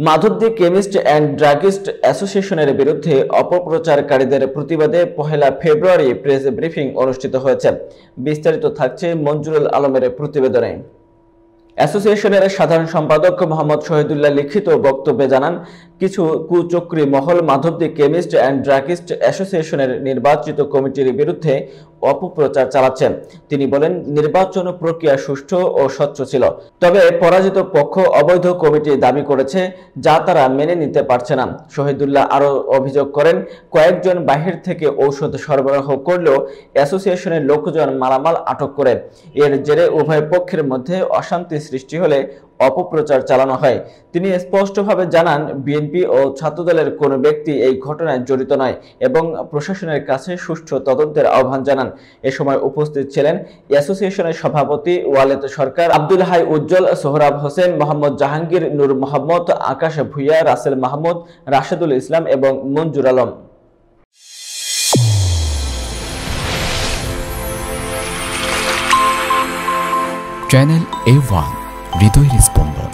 Madhabdi chemist and druggist অ্যাসোসিয়েশনের বিরুদ্ধে অপপ্রচারকারীদের প্রতিবাদে 1 ফেব্রুয়ারি প্রেস ব্রিফিং অনুষ্ঠিত হয়েছে। বিস্তারিত থাকছে মঞ্জুরুল আলমের প্রতিবেদনে। অ্যাসোসিয়েশনের সাধারণ সম্পাদক মোহাম্মদ শহীদুল্লাহ লিখিত বক্তব্যে জানান, কিছু কুচক্রী মহল মাধবদী কেমিস্ট অ্যান্ড ড্রাগিস্ট অ্যাসোসিয়েশনের নির্বাচিত কমিটির বিরুদ্ধে অপপ্রচার চালাচ্ছে। তিনি বলেন, নির্বাচন প্রক্রিয়া সুষ্ঠু ও স্বচ্ছ ছিল, তবে পরাজিত পক্ষ অবৈধ কমিটি দাবি করেছে, যা তারা মেনে নিতে পারছে না। শহীদুল্লাহ আরও অভিযোগ করেন, কয়েকজন বাহির থেকে ঔষধ সরবরাহ করলেও অ্যাসোসিয়েশনের লোকজন মালামাল আটক করে। এর জেরে উভয় পক্ষের মধ্যে অশান্তি সৃষ্টি হলে অপপ্রচার চালানো হয়। তিনি স্পষ্টভাবে জানান, বিএনপি ও ছাত্রদলের কোনো ব্যক্তি এই ঘটনায় জড়িত নয় এবং প্রশাসনের কাছে সুষ্ঠু তদন্তের আহ্বান জানান। এ সময় উপস্থিত ছিলেন অ্যাসোসিয়েশনের সভাপতি ওয়ালেদ সরকার, আব্দুল হাই উজ্জ্বল, সোহরাব হোসেন, মোহাম্মদ জাহাঙ্গীর, নূর মোহাম্মদ, আকাশ ভুইয়া, রাসেল মাহমুদ, রাশেদুল ইসলাম এবং মঞ্জুর আলম। চ্যানেল A1 হৃদয়ের স্পন্দন।